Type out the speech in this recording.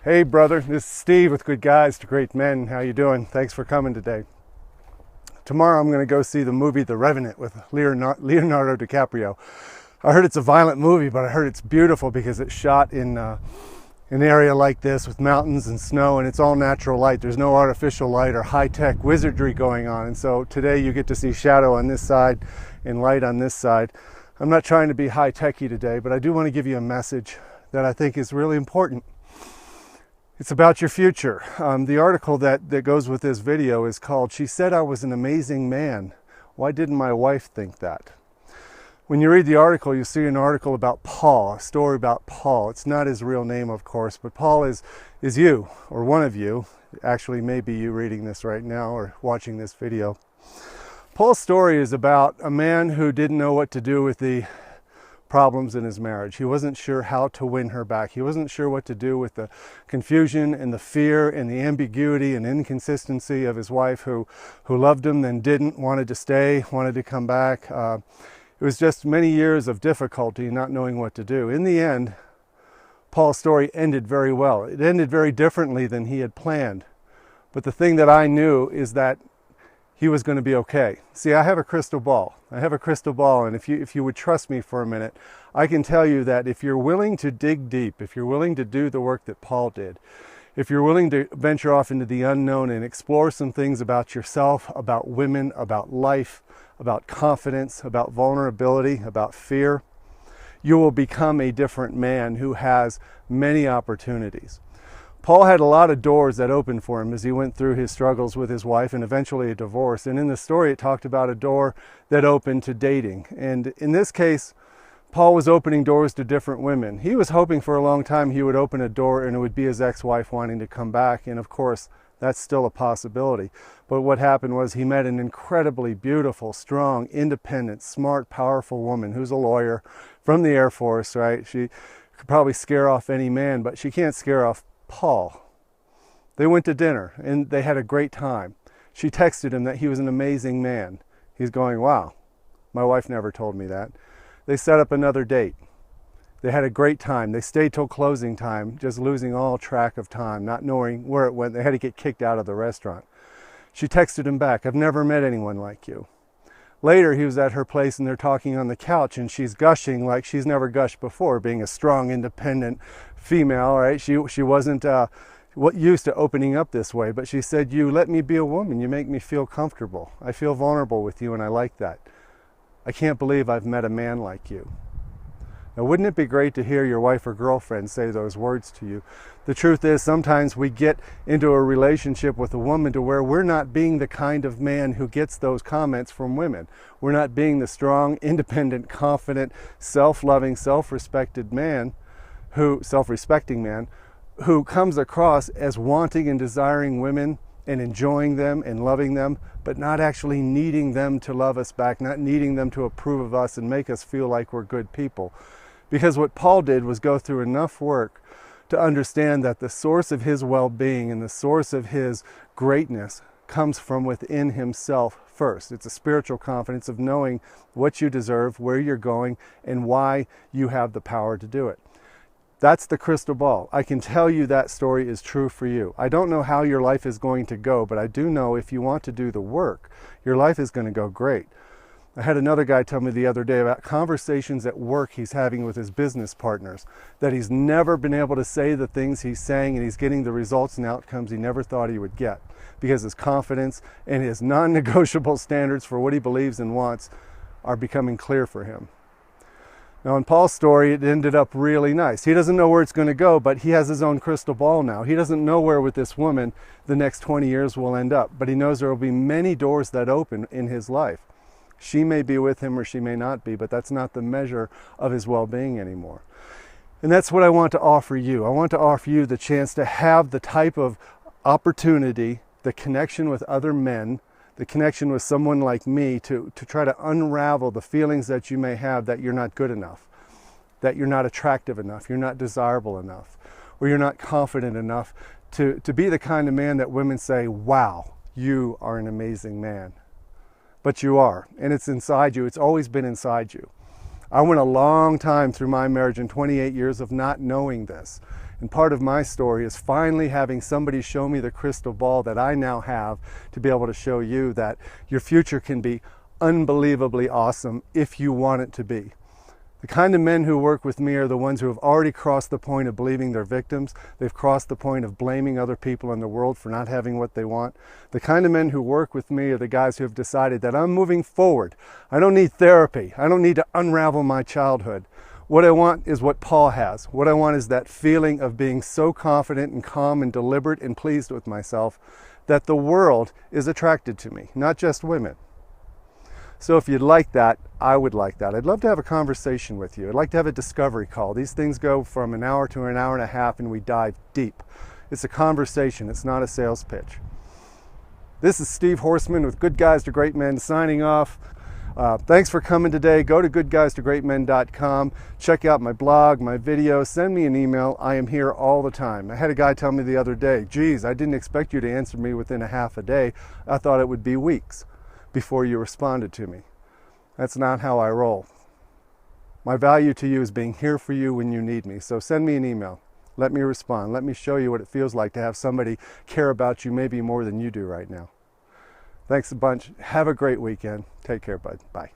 Hey brother, this is Steve with Good Guys to Great Men. How you doing? Thanks for coming today. Tomorrow I'm going to go see the movie The Revenant with Leonardo DiCaprio. I heard it's a violent movie, but I heard it's beautiful because it's shot in an area like this with mountains and snow, and it's all natural light. There's no artificial light or high-tech wizardry going on. And so today you get to see shadow on this side and light on this side. I'm not trying to be high-techy today, but I do want to give you a message that I think is really important. It's about your future. The article that goes with this video is called, "She Said I Was an Amazing Man. Why Didn't My Wife Think That?" When you read the article, you see an article about Paul, a story about Paul. It's not his real name, of course, but Paul is you, or one of you. Actually, maybe you reading this right now or watching this video. Paul's story is about a man who didn't know what to do with the problems in his marriage. He wasn't sure how to win her back. He wasn't sure what to do with the confusion and the fear and the ambiguity and inconsistency of his wife who loved him, then didn't, wanted to stay, wanted to come back. It was just many years of difficulty, not knowing what to do. In the end, Paul's story ended very well. It ended very differently than he had planned. But the thing that I knew is that he was going to be okay. See, I have a crystal ball. And if you would trust me for a minute, I can tell you that if you're willing to dig deep, if you're willing to do the work that Paul did, if you're willing to venture off into the unknown and explore some things about yourself, about women, about life, about confidence, about vulnerability, about fear, you will become a different man who has many opportunities. Paul had a lot of doors that opened for him as he went through his struggles with his wife and eventually a divorce. And in the story, it talked about a door that opened to dating. And in this case, Paul was opening doors to different women. He was hoping for a long time he would open a door and it would be his ex-wife wanting to come back. And of course, that's still a possibility. But what happened was he met an incredibly beautiful, strong, independent, smart, powerful woman who's a lawyer from the Air Force, right? She could probably scare off any man, but she can't scare off Paul. They went to dinner and they had a great time. She texted him that he was an amazing man. He's going, wow, my wife never told me that. They set up another date. They had a great time. They stayed till closing time, just losing all track of time, not knowing where it went. They had to get kicked out of the restaurant. She texted him back, "I've never met anyone like you." Later, he was at her place and they're talking on the couch and she's gushing like she's never gushed before, being a strong, independent female, right? She wasn't used to opening up this way, but she said, "You let me be a woman. You make me feel comfortable. I feel vulnerable with you and I like that. I can't believe I've met a man like you." Now, wouldn't it be great to hear your wife or girlfriend say those words to you? The truth is, sometimes we get into a relationship with a woman to where we're not being the kind of man who gets those comments from women. We're not being the strong, independent, confident, self-loving, self-respecting man who comes across as wanting and desiring women and enjoying them and loving them, but not actually needing them to love us back, not needing them to approve of us and make us feel like we're good people. Because what Paul did was go through enough work to understand that the source of his well-being and the source of his greatness comes from within himself first. It's a spiritual confidence of knowing what you deserve, where you're going, and why you have the power to do it. That's the crystal ball. I can tell you that story is true for you. I don't know how your life is going to go, but I do know if you want to do the work, your life is going to go great. I had another guy tell me the other day about conversations at work he's having with his business partners, that he's never been able to say the things he's saying and he's getting the results and outcomes he never thought he would get because his confidence and his non-negotiable standards for what he believes and wants are becoming clear for him. Now, in Paul's story, it ended up really nice. He doesn't know where it's going to go, but he has his own crystal ball now. He doesn't know where with this woman the next 20 years will end up, but he knows there will be many doors that open in his life. She may be with him or she may not be, but that's not the measure of his well-being anymore. And that's what I want to offer you. I want to offer you the chance to have the type of opportunity, the connection with other men, the connection with someone like me to try to unravel the feelings that you may have that you're not good enough, that you're not attractive enough, you're not desirable enough, or you're not confident enough to be the kind of man that women say, wow, you are an amazing man. But you are, and it's inside you. It's always been inside you. I went a long time through my marriage and 28 years of not knowing this. And part of my story is finally having somebody show me the crystal ball that I now have to be able to show you that your future can be unbelievably awesome if you want it to be. The kind of men who work with me are the ones who have already crossed the point of believing they're victims. They've crossed the point of blaming other people in the world for not having what they want. The kind of men who work with me are the guys who have decided that I'm moving forward. I don't need therapy. I don't need to unravel my childhood. What I want is what Paul has. What I want is that feeling of being so confident and calm and deliberate and pleased with myself that the world is attracted to me, not just women. So if you'd like that, I would like that. I'd love to have a conversation with you. I'd like to have a discovery call. These things go from an hour to an hour and a half and we dive deep. It's a conversation. It's not a sales pitch. This is Steve Horstman with Good Guys to Great Men signing off. Thanks for coming today. Go to goodguystogreatmen.com. Check out my blog, my videos. Send me an email. I am here all the time. I had a guy tell me the other day, geez, I didn't expect you to answer me within a half a day. I thought it would be weeks before you responded to me. That's not how I roll. My value to you is being here for you when you need me. So send me an email. Let me respond. Let me show you what it feels like to have somebody care about you maybe more than you do right now. Thanks a bunch. Have a great weekend. Take care, bud. Bye.